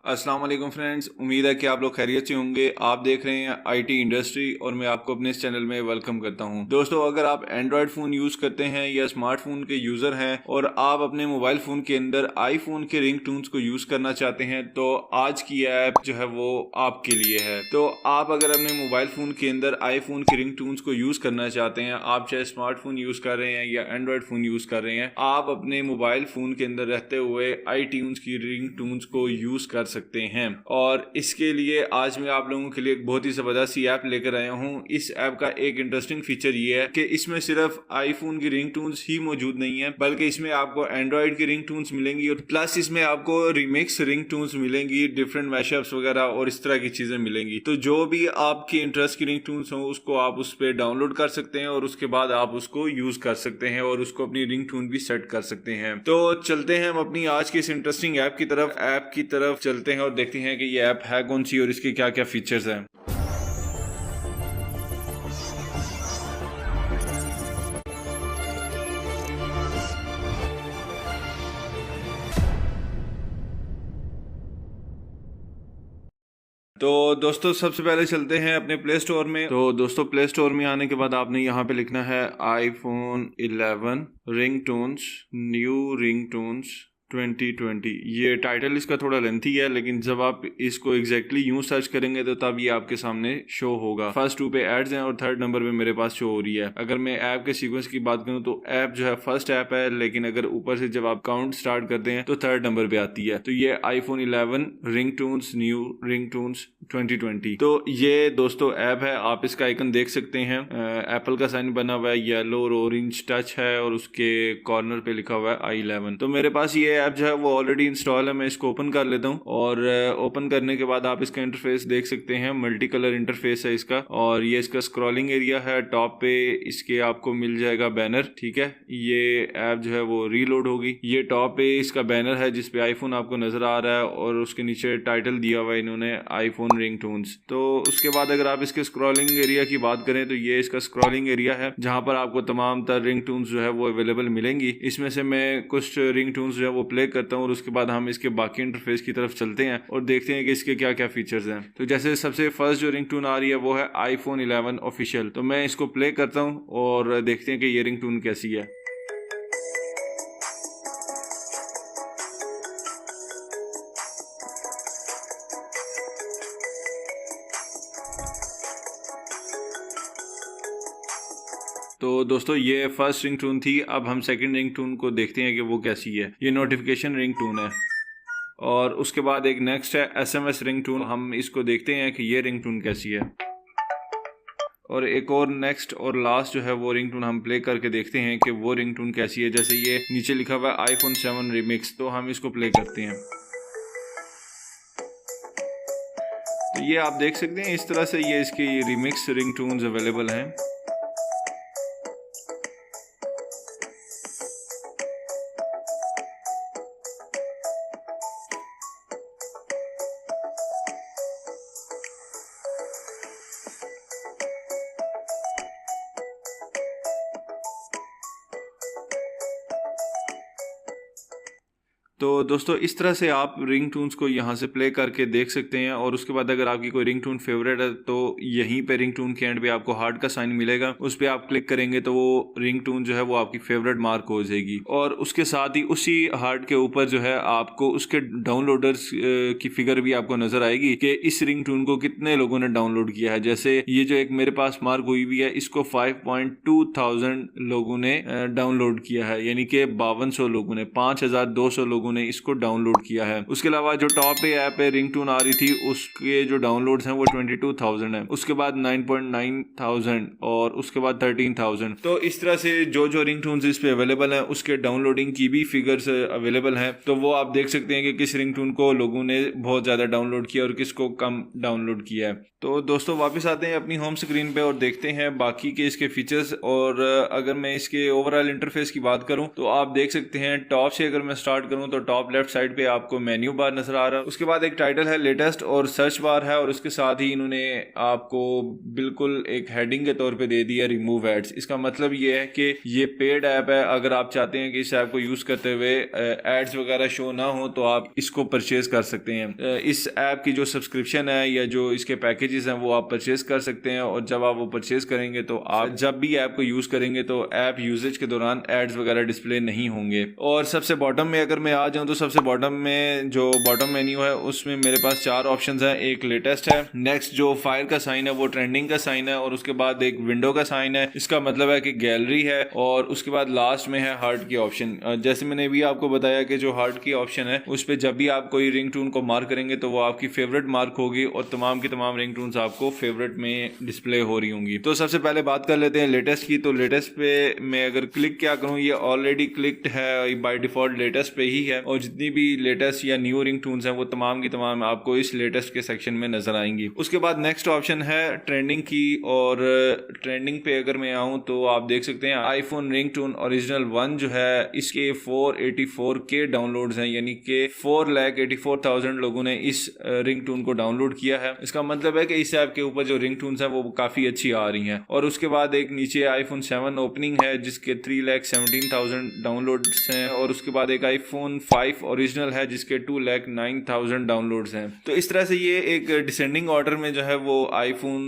अस्सलाम वालेकुम फ्रेंड्स, उम्मीद है कि आप लोग खैरियत से होंगे। आप देख रहे हैं आईटी इंडस्ट्री और मैं आपको अपने इस चैनल में वेलकम करता हूं। दोस्तों, अगर आप एंड्रॉयड फ़ोन यूज़ करते हैं या स्मार्टफोन के यूज़र हैं और आप अपने मोबाइल फ़ोन के अंदर आईफोन के रिंगटोन्स को यूज़ करना चाहते हैं तो आज की ऐप जो है वो आपके लिए है। तो आप अगर अपने मोबाइल फ़ोन के अंदर आईफोन के रिंगटोन्स को यूज़ करना चाहते हैं, आप चाहे स्मार्टफोन यूज़ कर रहे हैं या एंड्रॉयड फ़ोन यूज़ कर रहे हैं, आप अपने मोबाइल फ़ोन के अंदर रहते हुए आईट्यून्स की रिंगटोन्स को यूज़ कर सकते हैं। और इसके लिए आज मैं आप लोगों के लिए एक बहुत ही ज़बरदस्त सी ऐप लेकर आया हूँ। इस ऐप का एक इंटरेस्टिंग फीचर ये है कि इसमें सिर्फ आईफोन की रिंगटोन्स ही मौजूद नहीं है, बल्कि इसमें आपको एंड्रॉयड की रिंगटोन्स मिलेंगी और प्लस इसमें आपको रिमिक्स रिंगटोन्स मिलेंगी, डिफरेंट मैशअप्स वगैरह और इस तरह की चीज़ें मिलेंगी। तो जो भी आपकी इंटरेस्ट की रिंगटोन्स हो उसको आप उस पर डाउनलोड कर सकते हैं और उसके बाद आप उसको यूज़ कर सकते हैं और उसको अपनी रिंगटोन भी सेट कर सकते हैं। तो चलते हैं हम अपनी आज की इस इंटरेस्टिंग ऐप की तरफ चलते हैं और देखते हैं कि ये ऐप है कौन सी और इसके क्या क्या फीचर्स हैं। तो दोस्तों, सबसे पहले चलते हैं अपने प्ले स्टोर में। तो दोस्तों, प्ले स्टोर में आने के बाद आपने यहाँ पे लिखना है आईफोन 11 रिंगटोन्स, न्यू रिंगटोन्स 2020। ये टाइटल इसका थोड़ा लेंथी है, लेकिन जब आप इसको एग्जैक्टली यूं सर्च करेंगे तो तब ये आपके सामने शो होगा। फर्स्ट 2 पे एड्स हैं और थर्ड नंबर पे मेरे पास शो हो रही है। अगर मैं ऐप के सीक्वेंस की बात करूं तो ऐप जो है फर्स्ट ऐप है, लेकिन अगर ऊपर से जब आप काउंट स्टार्ट करते हैं तो थर्ड नंबर पे आती है। तो ये आईफोन 11 रिंगटोन्स, न्यू रिंगटोन्स 2020। तो ये दोस्तों ऐप है, आप इसका आइकन देख सकते हैं। एप्पल का साइन बना हुआ है, येलो और ऑरेंज टच है और उसके कॉर्नर पे लिखा हुआ है i11। तो मेरे पास ये ऐप जो है वो ऑलरेडी इंस्टॉल है। मैं इसको ओपन कर लेता हूँ और ओपन करने के बाद आप इसका इंटरफेस देख सकते हैं। मल्टी कलर इंटरफेस है इसका और ये इसका स्क्रॉलिंग एरिया है। टॉप पे इसके आपको मिल जाएगा बैनर, ठीक है। ये ऐप जो है वो रीलोड होगी। ये टॉप पे इसका बैनर है जिसपे आईफोन आपको नजर आ रहा है और उसके नीचे टाइटल दिया हुआ है इन्होंने, आईफोन रिंगटोन्स। तो उसके बाद अगर आप इसके स्क्रॉलिंग एरिया की बात करें तो ये इसका स्क्रॉलिंग एरिया है जहां पर आपको तमाम तर रिंगटोन्स जो है वो अवेलेबल मिलेंगी। इसमें से मैं कुछ रिंगटोन्स जो है वो प्ले करता हूँ और उसके बाद हम इसके बाकी इंटरफेस की तरफ चलते हैं और देखते हैं कि इसके क्या क्या फीचर्स हैं। तो जैसे सबसे फर्स्ट जो रिंगटोन आ रही है वो है आईफोन 11 ऑफिशियल। तो मैं इसको प्ले करता हूँ और देखते हैं कि ये रिंगटोन कैसी है। तो दोस्तों, ये फर्स्ट रिंगटोन थी। अब हम सेकंड रिंगटोन को देखते हैं कि वो कैसी है। ये नोटिफिकेशन रिंगटोन है और उसके बाद एक नेक्स्ट है एसएमएस रिंगटोन। हम इसको देखते हैं कि ये रिंगटोन कैसी है। और एक और नेक्स्ट और लास्ट जो है वो रिंगटोन हम प्ले करके देखते हैं कि वो रिंगटोन कैसी है। जैसे ये नीचे लिखा हुआ है आईफोन 7 रिमिक्स, तो हम इसको प्ले करते हैं। तो ये आप देख सकते हैं इस तरह से ये इसकी रिमिक्स रिंगटोन्स अवेलेबल हैं। तो दोस्तों, इस तरह से आप रिंगटोन्स को यहाँ से प्ले करके देख सकते हैं और उसके बाद अगर आपकी कोई रिंगटोन फेवरेट है तो यहीं पे रिंगटोन के एंड पे आपको हार्ट का साइन मिलेगा। उस पर आप क्लिक करेंगे तो वो रिंगटोन जो है वो आपकी फेवरेट मार्क हो जाएगी और उसके साथ ही उसी हार्ट के ऊपर जो है आपको उसके डाउनलोडर्स की फिगर भी आपको नजर आएगी कि इस रिंगटोन को कितने लोगों ने डाउनलोड किया है। जैसे ये जो एक मेरे पास मार्क हुई हुई है, इसको 5.2 थाउजेंड लोगों ने डाउनलोड किया है, यानी कि 5200 लोगों ने, 5200 लोगों ने इसको डाउनलोड किया है। उसके अलावा जो टॉप पे ऐप पे रिंगटोन आ रही थी उसके जो डाउनलोड्स हैं वो 22,000 है। उसके बाद 9.9 थाउजेंड और उसके बाद 13,000। तो इस तरह से जो जो रिंगटोन्स इस पे अवेलेबल हैं उसके डाउनलोडिंग की भी फिगर्स अवेलेबल हैं। तो वो आप देख सकते हैं कि किस रिंगटोन को लोगों ने बहुत ज्यादा डाउनलोड किया और किसको कम डाउनलोड किया है। तो दोस्तों, वापस आते हैं अपनी होम स्क्रीन पे और देखते हैं बाकी के इसके फीचर्स। और अगर मैं इसके ओवरऑल इंटरफेस की बात करूं तो आप देख सकते हैं टॉप से अगर मैं स्टार्ट करूं तो तो टॉप लेफ्ट साइड पे आपको मेन्यू बार नजर आ रहा है। उसके बाद एक टाइटल है लेटेस्ट और सर्च बार है, और उसके साथ ही इन्होंने आपको बिल्कुल एक हेडिंग के तौर पे दे दिया रिमूव एड्स। इसका मतलब ये है कि ये पेड ऐप है, अगर आप चाहते हैं कि इस ऐप को यूज करते हुए एड्स वगैरह शो ना हो तो आप इसको परचेज कर सकते हैं। इस ऐप की जो सब्सक्रिप्शन है या जो इसके पैकेजेस हैं वो आप परचेज कर सकते हैं, और जब आप वो परचेज करेंगे तो आप जब भी ऐप को यूज करेंगे तो ऐप यूजेज के दौरान एड्स वगैरह डिस्प्ले नहीं होंगे। और सबसे बॉटम में अगर मैं आ जाऊं तो सबसे बॉटम में जो बॉटम मेन्यू है उसमें मेरे पास 4 ऑप्शंस हैं। एक लेटेस्ट है, नेक्स्ट जो फायर का साइन है वो ट्रेंडिंग का साइन है, और उसके बाद एक विंडो का साइन है, इसका मतलब है कि गैलरी है, और उसके बाद लास्ट में है हार्ट की ऑप्शन। जैसे मैंने भी आपको बताया कि जो हार्ट की ऑप्शन है उस पर जब भी आप कोई रिंग टून को मार्क करेंगे तो वो आपकी फेवरेट मार्क होगी, और तमाम की तमाम रिंग टून्स आपको फेवरेट में डिस्प्ले हो रही होंगी। तो सबसे पहले बात कर लेते हैं लेटेस्ट की। तो लेटेस्ट पे मैं अगर क्लिक क्या करूं, ये ऑलरेडी क्लिक्ड है बाय डिफॉल्ट, लेटेस्ट पे ही है, और जितनी भी लेटेस्ट या न्यू रिंग टून्स हैं वो तमाम की तमाम आपको इस लेटेस्ट के सेक्शन में नजर आएंगी। उसके बाद नेक्स्ट ऑप्शन है ट्रेंडिंग की, और ट्रेंडिंग पे अगर मैं आऊं तो आप देख सकते हैं आईफोन रिंग टून ओरिजिनल 1 जो है इसके 484K डाउनलोड्स हैं, यानी कि 4,84,000 लोगों ने इस रिंग टून को डाउनलोड किया है। इसका मतलब है कि इस ऐप के ऊपर जो रिंग टून्स हैं वो काफी अच्छी आ रही हैं। और उसके बाद एक नीचे आईफोन 7 ओपनिंग है जिसके 3,17,000 डाउनलोड्स हैं, और उसके बाद एक आईफोन 5 ओरिजिनल है जिसके 2,09,000 डाउनलोड्स हैं। तो इस तरह से ये एक डिसेंडिंग ऑर्डर में जो है वो आईफोन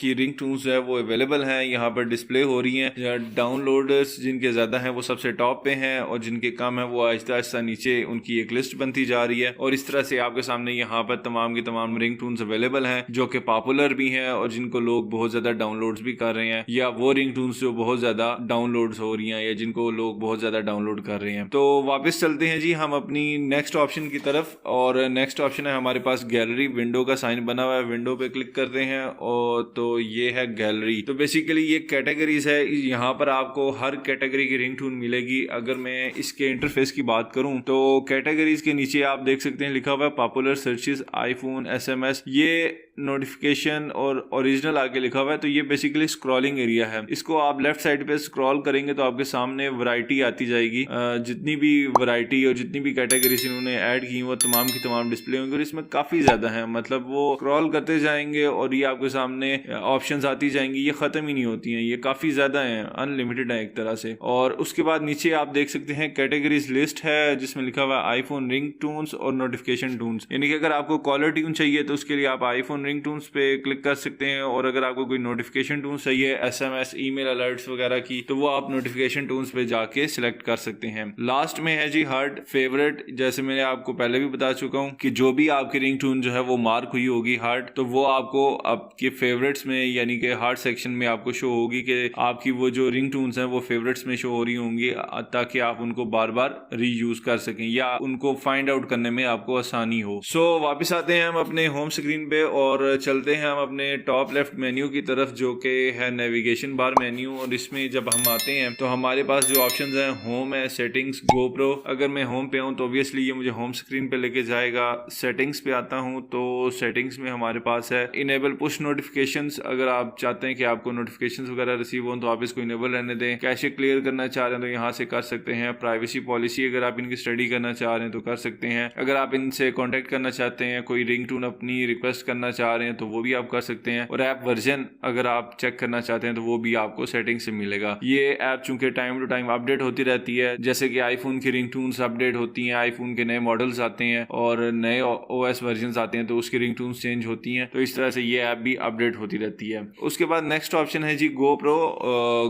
की रिंग टून्स जो है वो अवेलेबल हैं, यहाँ पर डिस्प्ले हो रही हैं। डाउनलोडर्स जिनके ज्यादा हैं वो सबसे टॉप पे हैं, और जिनके कम है वो आहिस्ता आहिस्ता नीचे उनकी एक लिस्ट बनती जा रही है। और इस तरह से आपके सामने यहाँ पर तमाम की तमाम रिंग टून्स अवेलेबल हैं जो कि पॉपुलर भी हैं और जिनको लोग बहुत ज्यादा डाउनलोड्स भी कर रहे हैं, या वो रिंग टून्स जो बहुत ज्यादा डाउनलोड्स हो रही हैं या जिनको लोग बहुत ज्यादा डाउनलोड कर रहे हैं। तो वापस चलते हैं जी हम अपनी नेक्स्ट ऑप्शन की तरफ, और नेक्स्ट ऑप्शन है हमारे पास गैलरी। विंडो का साइन बना हुआ है, विंडो पे क्लिक करते हैं और तो ये है गैलरी। तो बेसिकली ये कैटेगरीज है, यहाँ पर आपको हर कैटेगरी की रिंग टून मिलेगी। अगर मैं इसके इंटरफेस की बात करूं तो कैटेगरीज के नीचे आप देख सकते हैं लिखा हुआ है पॉपुलर सर्चेस, आईफोन, एसएमएस, ये नोटिफिकेशन और ओरिजिनल आगे लिखा हुआ है। तो ये बेसिकली स्क्रॉलिंग एरिया है। इसको आप लेफ्ट साइड पे स्क्रॉल करेंगे तो आपके सामने वैरायटी आती जाएगी। जितनी भी वैरायटी और जितनी भी कैटेगरीज इन्होंने ऐड की वो तमाम की तमाम डिस्प्ले होंगी, और इसमें काफी ज्यादा है। मतलब वो स्क्रॉल करते जाएंगे और ये आपके सामने ऑप्शंस आती जाएंगी, ये खत्म ही नहीं होती हैं, ये काफी ज्यादा है, अनलिमिटेड है एक तरह से। और उसके बाद नीचे आप देख सकते हैं कैटेगरीज लिस्ट है जिसमें लिखा हुआ है आईफोन रिंग टून्स और नोटिफिकेशन टून्स। यानी कि अगर आपको कॉलर ट्यून चाहिए तो उसके लिए आप आईफोन रिंग टून्स पे क्लिक कर सकते हैं, और अगर आपको कोई नोटिफिकेशन टून्स चाहिए एसएमएस, ईमेल अलर्ट्स वगैरह की, तो वो आप नोटिफिकेशन टून्स पे जाके सिलेक्ट कर सकते हैं। लास्ट में है जी हार्ट फेवरेट। जैसे मैंने आपको पहले भी बता चुका हूँ कि जो भी आपकी रिंग टून जो है वो मार्क हुई होगी हार्ट, तो वो आपको आपके फेवरेट्स में यानी कि हार्ट सेक्शन में आपको शो होगी कि आपकी वो जो रिंग टून्स हैं वो फेवरेट्स में शो हो रही होंगी, ताकि आप उनको बार बार रीयूज कर सकें या उनको फाइंड आउट करने में आपको आसानी हो। सो वापस आते हैं हम अपने होम स्क्रीन पे और चलते हैं हम अपने टॉप लेफ्ट मेन्यू की तरफ जो कि है नेविगेशन बार मेन्यू। और इसमें जब हम आते हैं तो हमारे पास जो ऑप्शंस हैं होम है, सेटिंग्स, गोप्रो। अगर मैं होम पे हूँ तो ऑब्वियसली ये मुझे होम स्क्रीन पे लेके जाएगा। सेटिंग्स पे आता हूँ तो सेटिंग्स में हमारे पास है इनेबल पुश नोटिफिकेशंस। अगर आप चाहते हैं कि आपको नोटिफिकेशंस वगैरह रिसीव हो तो आप इसको इनेबल रहने दें। कैशे क्लियर करना चाह रहे हैं तो यहाँ से कर सकते हैं। प्राइवेसी पॉलिसी अगर आप इनकी स्टडी करना चाह रहे हैं तो कर सकते हैं। अगर आप इनसे कॉन्टेक्ट करना चाहते हैं, कोई रिंग टून अपनी रिक्वेस्ट करना चाह रहे हैं तो वो भी आप कर सकते हैं। और ऐप वर्जन अगर आप चेक करना चाहते हैं तो वो भी आपको सेटिंग से मिलेगा। ये ऐप चूंकि टाइम टू टाइम अपडेट होती रहती है, जैसे कि आईफोन की रिंग टून्स अपडेट होती हैं, आईफोन के नए मॉडल्स आते हैं और नए ओएस वर्जन आते हैं तो उसकी रिंग टून्स चेंज होती हैं। तो इस तरह से ये ऐप भी अपडेट होती रहती है। उसके बाद नेक्स्ट ऑप्शन है जी गोप्रो।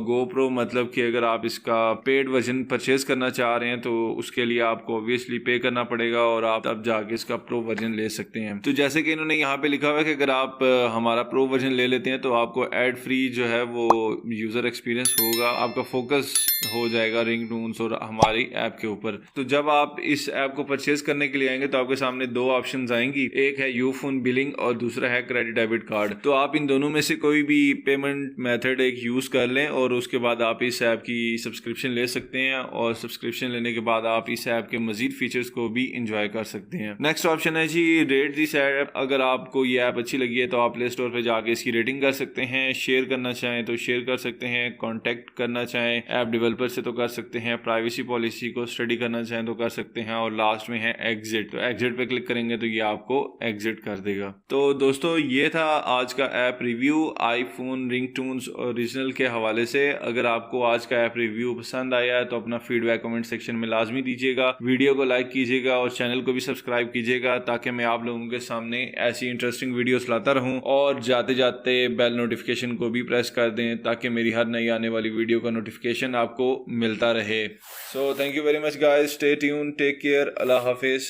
गोप्रो मतलब कि अगर आप इसका पेड वर्जन परचेज करना चाह रहे हैं तो उसके लिए आपको ऑब्वियसली पे करना पड़ेगा और आप तब जाके इसका प्रो वर्जन ले सकते हैं। तो जैसे कि इन्होंने यहाँ पे लिखा हुआ है कि अगर आप हमारा प्रो वर्जन ले लेते हैं तो आपको एड फ्री जो है वो यूजर एक्सपीरियंस होगा, आपका फोकस हो जाएगा रिंग टून्स और हमारी ऐप के ऊपर। तो जब आप इस ऐप को परचेज करने के लिए आएंगे तो आपके सामने दो ऑप्शंस आएंगी, एक है यू फोन बिलिंग और दूसरा है क्रेडिट डेबिट कार्ड। तो आप इन दोनों में से कोई भी पेमेंट मेथड एक यूज कर लें और उसके बाद आप इस ऐप की सब्सक्रिप्शन ले सकते हैं और सब्सक्रिप्शन लेने के बाद आप इस ऐप के मजीद फीचर्स को भी इंजॉय कर सकते हैं। नेक्स्ट ऑप्शन है जी रेट दिस ऐप। अगर आपको ये ऐप अच्छी लगी है तो आप प्ले स्टोर पे जाके इसकी रेटिंग कर सकते हैं। शेयर करना चाहें तो शेयर कर सकते हैं, कॉन्टेक्ट करना चाहें ऐप डेवलपर से तो कर सकते हैं, प्राइवेसी पॉलिसी को स्टडी करना चाहें हैं तो कर सकते हैं, और लास्ट में है एग्जिट, तो एग्जिट पे क्लिक करेंगे तो ये आपको एग्जिट कर देगा। तो दोस्तों ये था आज का app review iPhone ringtones original के हवाले से। अगर आपको आज का ऐप रिव्यू पसंद आया है तो अपना फीडबैक कमेंट सेक्शन में लाजमी दीजिएगा, वीडियो को लाइक कीजिएगा और चैनल को भी सब्सक्राइब कीजिएगा ताकि मैं आप लोगों के सामने ऐसी इंटरेस्टिंग वीडियोस लाता रहूं। और जाते जाते बेल नोटिफिकेशन को भी प्रेस कर दें ताकि मेरी हर नई आने वाली वीडियो का नोटिफिकेशन आपको मिलता रहे। So thank you very much guys, stay tune, take care, अल्लाह हाफिज।